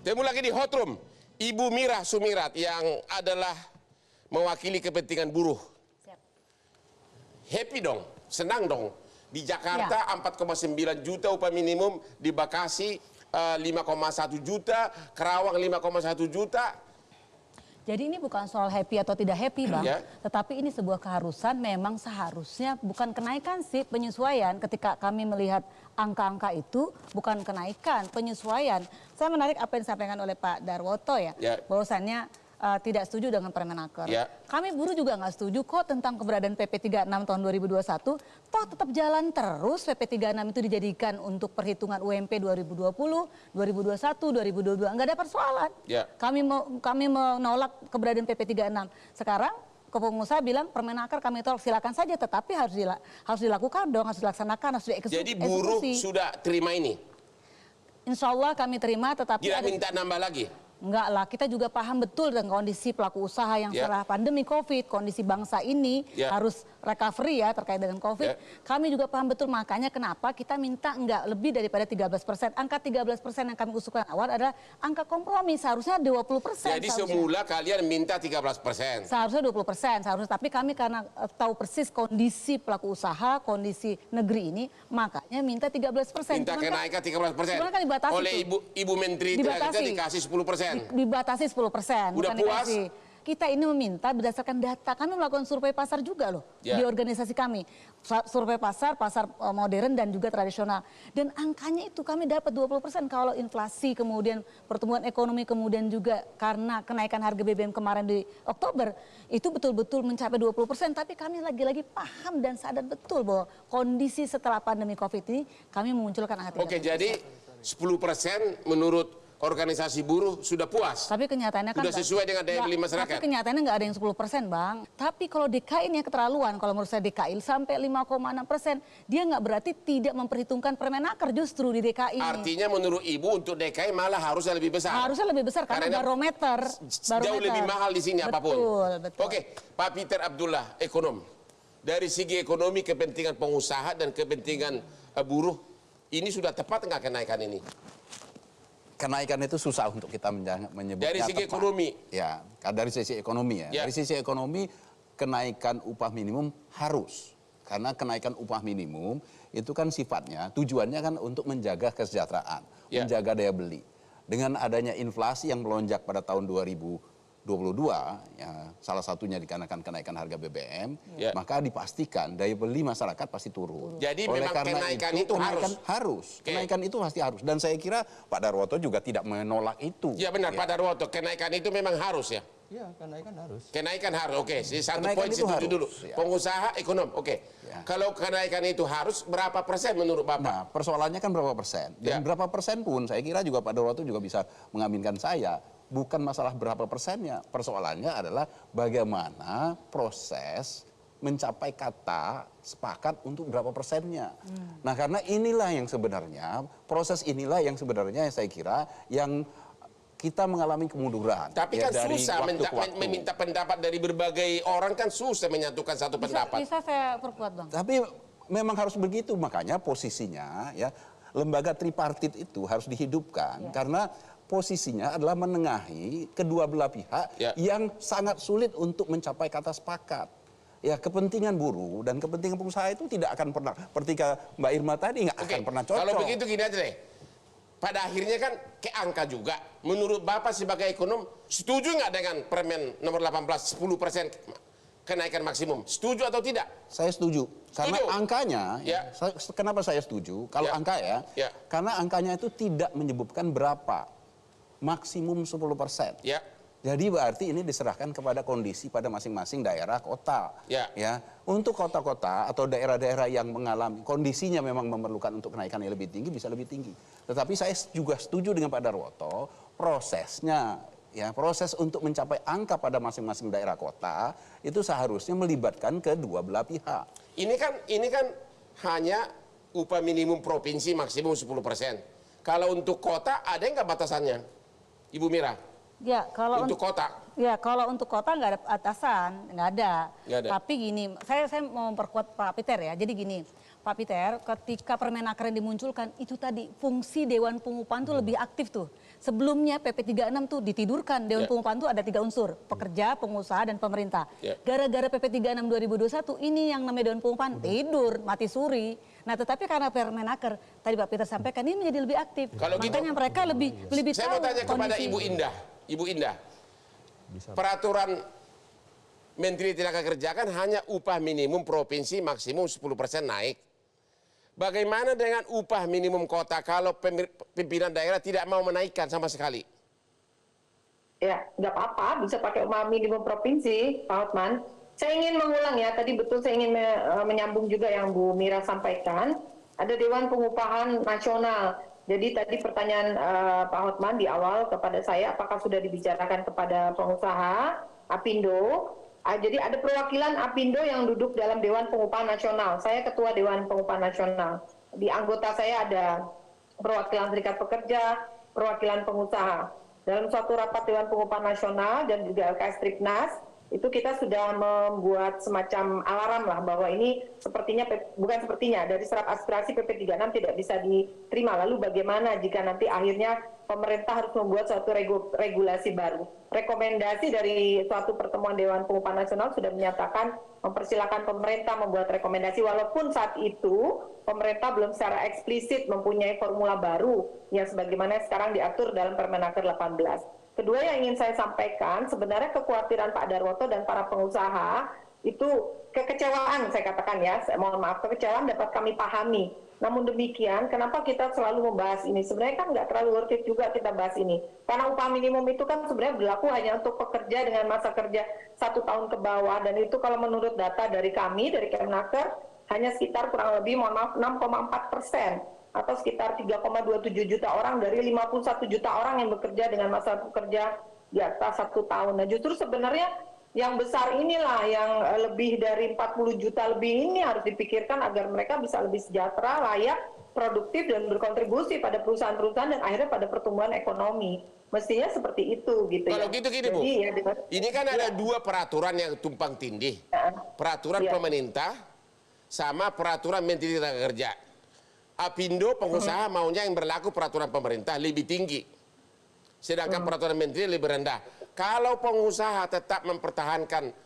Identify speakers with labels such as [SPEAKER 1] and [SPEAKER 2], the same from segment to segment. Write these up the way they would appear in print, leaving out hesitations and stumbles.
[SPEAKER 1] Temu lagi di hot room, Ibu Mira Sumirat yang adalah mewakili kepentingan buruh.
[SPEAKER 2] Siap.
[SPEAKER 1] Happy dong, senang dong. Di Jakarta 4,9 juta upah minimum, di Bekasi 5,1 juta, Kerawang 5,1 juta.
[SPEAKER 2] Jadi ini bukan soal happy atau tidak happy, Bang.
[SPEAKER 1] Ya.
[SPEAKER 2] Tetapi ini sebuah keharusan, memang seharusnya bukan kenaikan sih, penyesuaian. Ketika kami melihat angka-angka itu, bukan kenaikan, penyesuaian. Saya menarik apa yang disampaikan oleh Pak Darwoto ya. Bahwasannya tidak setuju dengan Permenaker. Kami buruh juga nggak setuju kok tentang keberadaan PP 36 tahun 2021. Toh tetap jalan terus PP 36 itu dijadikan untuk perhitungan UMP 2020, 2021, 2022. Nggak ada persoalan. Kami menolak keberadaan PP 36. Sekarang pengusaha bilang Permenaker kami tolak, silakan saja, tetapi harus dilakukan dong, harus dilaksanakan, harus dieksekusi.
[SPEAKER 1] Jadi buruh sudah terima ini?
[SPEAKER 2] Insya Allah kami terima, tetapi
[SPEAKER 1] tidak minta nambah lagi?
[SPEAKER 2] Enggak lah, kita juga paham betul dengan kondisi pelaku usaha yang setelah pandemi COVID, kondisi bangsa ini harus recovery ya terkait dengan COVID. Kami juga paham betul, makanya kenapa kita minta enggak lebih daripada 13%. Angka 13% yang kami usulkan awal adalah angka kompromi, seharusnya 20%.
[SPEAKER 1] Jadi semula kalian minta 13%?
[SPEAKER 2] Seharusnya 20%, seharusnya. Tapi kami karena tahu persis kondisi pelaku usaha, kondisi negeri ini, makanya minta 13%.
[SPEAKER 1] Minta kenaikan 13%?
[SPEAKER 2] Kan dibatasi
[SPEAKER 1] oleh Ibu Menteri Tenaga Kerja dikasih 10%?
[SPEAKER 2] Dibatasi 10%.
[SPEAKER 1] Udah puas?
[SPEAKER 2] Kita ini meminta berdasarkan data. Kami melakukan survei pasar juga loh di organisasi kami. Survei pasar modern dan juga tradisional. Dan angkanya itu kami dapat 20%. Kalau inflasi kemudian pertumbuhan ekonomi kemudian juga karena kenaikan harga BBM kemarin di Oktober itu betul-betul mencapai 20%. Tapi kami lagi-lagi paham dan sadar betul bahwa kondisi setelah pandemi COVID ini kami memunculkan angka 13%.
[SPEAKER 1] Oke, jadi 10% menurut organisasi buruh sudah puas.
[SPEAKER 2] Tapi kenyataannya kan
[SPEAKER 1] sudah sesuai dengan daya beli masyarakat.
[SPEAKER 2] Tapi kenyataannya nggak ada yang 10%, Bang. Tapi kalau DKI ini keterlaluan, kalau menurut saya DKI sampai 5,6%, dia nggak berarti tidak memperhitungkan Permenaker justru di DKI.
[SPEAKER 1] Artinya menurut Ibu untuk DKI malah harusnya lebih besar.
[SPEAKER 2] Harusnya lebih besar karena barometer.
[SPEAKER 1] Jauh lebih mahal di sini apapun.
[SPEAKER 2] Betul.
[SPEAKER 1] Oke, Pak Peter Abdullah, ekonom. Dari segi ekonomi, kepentingan pengusaha dan kepentingan buruh, ini sudah tepat nggak kenaikan ini?
[SPEAKER 3] Kenaikan itu susah untuk kita menyebutnya
[SPEAKER 1] dari segi
[SPEAKER 3] tepat.
[SPEAKER 1] ekonomi.
[SPEAKER 3] Ya, dari sisi ekonomi ya. Dari sisi ekonomi kenaikan upah minimum harus. Karena kenaikan upah minimum itu kan sifatnya, tujuannya kan untuk menjaga kesejahteraan, menjaga daya beli. Dengan adanya inflasi yang melonjak pada tahun 2022, ya, salah satunya dikarenakan kenaikan harga BBM, maka dipastikan daya beli masyarakat pasti turun.
[SPEAKER 1] Jadi oleh memang kenaikan itu
[SPEAKER 3] harus. Kenaikan itu pasti harus. Dan saya kira Pak Darwoto juga tidak menolak itu.
[SPEAKER 1] Ya benar, Pak Darwoto, kenaikan itu memang harus ya?
[SPEAKER 4] Iya, kenaikan harus.
[SPEAKER 1] Kenaikan harus, oke. Satu
[SPEAKER 3] kenaikan
[SPEAKER 1] poin setuju dulu. Pengusaha, ekonom, Kalau kenaikan itu harus, berapa persen menurut Bapak?
[SPEAKER 3] Nah, persoalannya kan berapa persen. Dan berapa persen pun, saya kira juga Pak Darwoto juga bisa mengaminkan saya. Bukan masalah berapa persennya, persoalannya adalah bagaimana proses mencapai kata sepakat untuk berapa persennya. Nah, karena inilah yang sebenarnya, proses inilah yang sebenarnya saya kira yang kita mengalami kemunduran.
[SPEAKER 1] Tapi kan susah meminta pendapat dari berbagai orang, kan susah menyatukan satu pendapat.
[SPEAKER 2] Bisa saya perkuat, Bang.
[SPEAKER 3] Tapi memang harus begitu, makanya posisinya ya lembaga tripartit itu harus dihidupkan karena posisinya adalah menengahi kedua belah pihak yang sangat sulit untuk mencapai kata sepakat. Ya, kepentingan buruh dan kepentingan pengusaha itu tidak akan pernah, seperti Mbak Irma tadi, nggak akan pernah cocok.
[SPEAKER 1] Kalau begitu gini aja deh. Pada akhirnya kan ke angka juga. Menurut Bapak sebagai ekonom, setuju nggak dengan Permen nomor 18, 10% kenaikan maksimum? Setuju atau tidak? Saya setuju.
[SPEAKER 3] Karena angkanya, kenapa saya setuju? Kalau angka karena angkanya itu tidak menyebutkan berapa. Maksimum 10%. Jadi berarti ini diserahkan kepada kondisi pada masing-masing daerah kota. Ya, untuk kota-kota atau daerah-daerah yang mengalami kondisinya memang memerlukan untuk kenaikan yang lebih tinggi, bisa lebih tinggi. Tetapi saya juga setuju dengan Pak Darwoto, prosesnya, ya, proses untuk mencapai angka pada masing-masing daerah kota itu seharusnya melibatkan kedua belah pihak.
[SPEAKER 1] Ini kan hanya upah minimum provinsi maksimum 10%. Kalau untuk kota ada nggak batasannya, Ibu Mira?
[SPEAKER 2] Ya, kalau
[SPEAKER 1] untuk kota.
[SPEAKER 2] Ya, kalau untuk kota nggak ada batasan, nggak ada. Tapi gini, saya mau memperkuat Pak Peter ya. Jadi gini, Pak Peter, ketika Permenaker yang dimunculkan itu tadi fungsi Dewan Pengupahan itu lebih aktif tuh. Sebelumnya PP 36 tuh ditidurkan, Dewan Pengupahan tuh ada 3 unsur, pekerja, pengusaha, dan pemerintah. Gara-gara PP 36 2021 ini yang namanya Dewan Pengupahan tidur, mati suri. Nah tetapi karena Permenaker, tadi Pak Peter sampaikan ini menjadi lebih aktif.
[SPEAKER 1] Kalau
[SPEAKER 2] makanya
[SPEAKER 1] gitu,
[SPEAKER 2] mereka lebih
[SPEAKER 1] saya
[SPEAKER 2] tahu
[SPEAKER 1] mau tanya kepada
[SPEAKER 2] kondisi.
[SPEAKER 1] Ibu Indah, peraturan Menteri Tenaga Kerja kan hanya upah minimum provinsi maksimum 10% naik. Bagaimana dengan upah minimum kota kalau pimpinan daerah tidak mau menaikkan sama sekali?
[SPEAKER 4] Ya, nggak apa-apa, bisa pakai upah minimum provinsi, Pak Hotman. Saya ingin mengulang ya, tadi betul saya ingin menyambung juga yang Bu Mira sampaikan. Ada Dewan Pengupahan Nasional. Jadi tadi pertanyaan Pak Hotman di awal kepada saya, apakah sudah dibicarakan kepada pengusaha, Apindo. Jadi ada perwakilan Apindo yang duduk dalam Dewan Pengupahan Nasional. Saya ketua Dewan Pengupahan Nasional. Di anggota saya ada perwakilan serikat pekerja, perwakilan pengusaha. Dalam suatu rapat Dewan Pengupahan Nasional dan juga LKS Tripnas, itu kita sudah membuat semacam alarm lah bahwa ini sepertinya, bukan sepertinya, dari serap aspirasi PP 36 tidak bisa diterima. Lalu bagaimana jika nanti akhirnya pemerintah harus membuat suatu regulasi baru. Rekomendasi dari suatu pertemuan Dewan Pengupahan Nasional sudah menyatakan mempersilahkan pemerintah membuat rekomendasi, walaupun saat itu pemerintah belum secara eksplisit mempunyai formula baru yang sebagaimana sekarang diatur dalam Permenaker 18. Kedua yang ingin saya sampaikan, sebenarnya kekhawatiran Pak Darwoto dan para pengusaha itu kekecewaan, saya katakan ya, mohon maaf, kekecewaan dapat kami pahami. Namun demikian, kenapa kita selalu membahas ini? Sebenarnya kan nggak terlalu worth it juga kita bahas ini. Karena upah minimum itu kan sebenarnya berlaku hanya untuk pekerja dengan masa kerja 1 tahun ke bawah. Dan itu kalau menurut data dari kami, dari Kemenaker, hanya sekitar kurang lebih, mohon maaf, 6,4%. Atau sekitar 3,27 juta orang dari 51 juta orang yang bekerja dengan masa pekerja di atas 1 tahun. Nah justru sebenarnya yang besar inilah yang lebih dari 40 juta lebih ini harus dipikirkan agar mereka bisa lebih sejahtera, layak, produktif, dan berkontribusi pada perusahaan-perusahaan dan akhirnya pada pertumbuhan ekonomi. Mestinya seperti itu gitu.
[SPEAKER 1] Kalau gitu gini Bu,
[SPEAKER 4] ya,
[SPEAKER 1] ini kan ada 2 peraturan yang tumpang tindih. Peraturan pemerintah sama peraturan Menteri Tenaga Kerja. Apindo pengusaha maunya yang berlaku peraturan pemerintah lebih tinggi. Sedangkan peraturan menteri lebih rendah. Kalau pengusaha tetap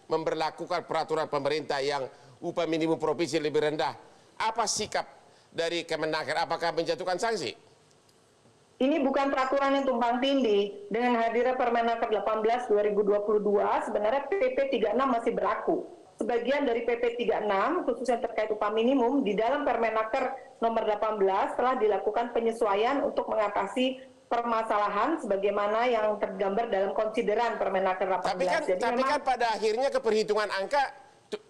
[SPEAKER 1] memberlakukan peraturan pemerintah yang upah minimum provinsi lebih rendah, apa sikap dari Kemenaker? Apakah menjatuhkan sanksi?
[SPEAKER 4] Ini bukan peraturan yang tumpang tindih. Dengan hadirnya Permenaker 18 2022, sebenarnya PP 36 masih berlaku. Sebagian dari PP 36, khususnya terkait upah minimum, di dalam Permenaker nomor 18 telah dilakukan penyesuaian untuk mengatasi permasalahan sebagaimana yang tergambar dalam konsideran Permenaker 18.
[SPEAKER 1] Tapi kan pada akhirnya keperhitungan angka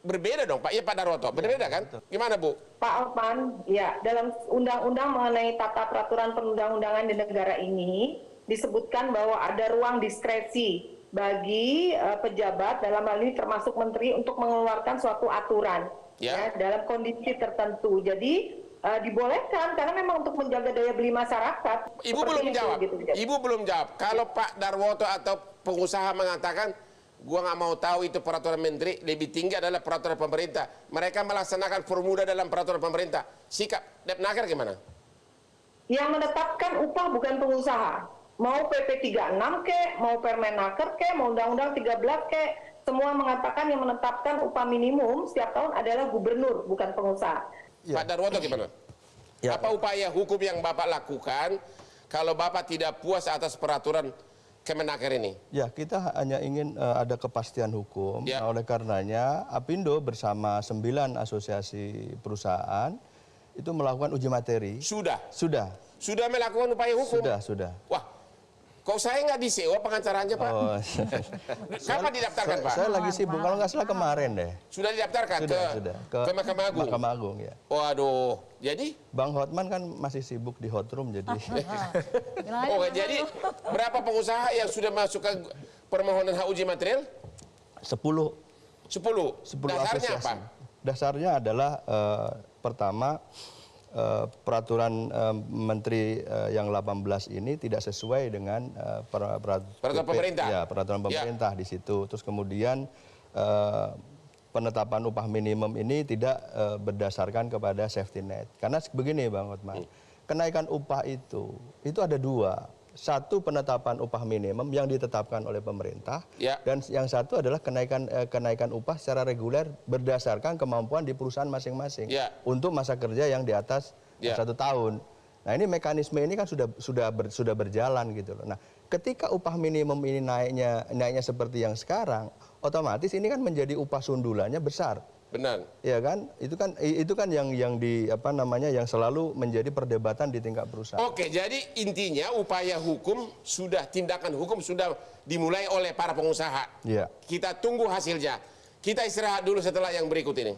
[SPEAKER 1] berbeda dong Pak, ya Pak Darwoto, berbeda kan? Gimana Bu?
[SPEAKER 4] Pak Alpan, ya dalam undang-undang mengenai tata peraturan perundang-undangan di negara ini disebutkan bahwa ada ruang diskresi bagi pejabat dalam hal ini termasuk menteri untuk mengeluarkan suatu aturan ya, dalam kondisi tertentu. Jadi dibolehkan karena memang untuk menjaga daya beli masyarakat.
[SPEAKER 1] Ibu belum jawab. Gitu. Ibu belum jawab. Kalau Pak Darwoto atau pengusaha mengatakan, gua nggak mau tahu itu peraturan menteri, lebih tinggi adalah peraturan pemerintah. Mereka melaksanakan formula dalam peraturan pemerintah. Sikap Depnaker gimana?
[SPEAKER 4] Yang menetapkan upah bukan pengusaha. Mau PP 36 ke, mau Permenaker ke, mau Undang-Undang 13 ke, semua mengatakan yang menetapkan upah minimum setiap tahun adalah gubernur, bukan pengusaha.
[SPEAKER 1] Pak Darwoto gimana? Apa upaya hukum yang Bapak lakukan kalau Bapak tidak puas atas peraturan Kemenaker ini?
[SPEAKER 5] Ya, kita hanya ingin ada kepastian hukum. Nah, oleh karenanya, Apindo bersama 9 asosiasi perusahaan itu melakukan uji materi.
[SPEAKER 1] Sudah?
[SPEAKER 5] Sudah.
[SPEAKER 1] Sudah melakukan upaya hukum?
[SPEAKER 5] Sudah.
[SPEAKER 1] Wah, kok saya nggak disewa pengacaranya Pak?
[SPEAKER 5] Oh,
[SPEAKER 1] kapan didaftarkan Pak?
[SPEAKER 5] Saya lagi sibuk, kalau nggak salah kemarin deh.
[SPEAKER 1] Sudah didaftarkan ke Mahkamah Agung?
[SPEAKER 5] Mahkamah Agung, ya.
[SPEAKER 1] Waduh, jadi?
[SPEAKER 5] Bang Hotman kan masih sibuk di Hotroom, jadi.
[SPEAKER 1] Oh, jadi berapa pengusaha yang sudah masuk ke permohonan hak uji material?
[SPEAKER 5] 10
[SPEAKER 1] Dasarnya
[SPEAKER 5] asosiasi.
[SPEAKER 1] apa?
[SPEAKER 5] Dasarnya adalah pertama, peraturan menteri yang 18 ini tidak sesuai dengan
[SPEAKER 1] peraturan pemerintah.
[SPEAKER 5] Ya, peraturan pemerintah di situ. Terus kemudian penetapan upah minimum ini tidak berdasarkan kepada safety net. Karena begini Bang Hotman, kenaikan upah itu ada 2. satu penetapan upah minimum yang ditetapkan oleh pemerintah, dan yang satu adalah kenaikan upah secara reguler berdasarkan kemampuan di perusahaan masing-masing untuk masa kerja yang di atas 1 tahun. Nah ini mekanisme ini kan sudah berjalan gitu loh. Nah ketika upah minimum ini naiknya seperti yang sekarang, otomatis ini kan menjadi upah sundulannya besar.
[SPEAKER 1] Benar.
[SPEAKER 5] Ya kan? Itu kan yang yang selalu menjadi perdebatan di tingkat perusahaan.
[SPEAKER 1] Oke, jadi intinya upaya hukum tindakan hukum sudah dimulai oleh para pengusaha.
[SPEAKER 5] Iya.
[SPEAKER 1] Kita tunggu hasilnya. Kita istirahat dulu setelah yang berikut ini.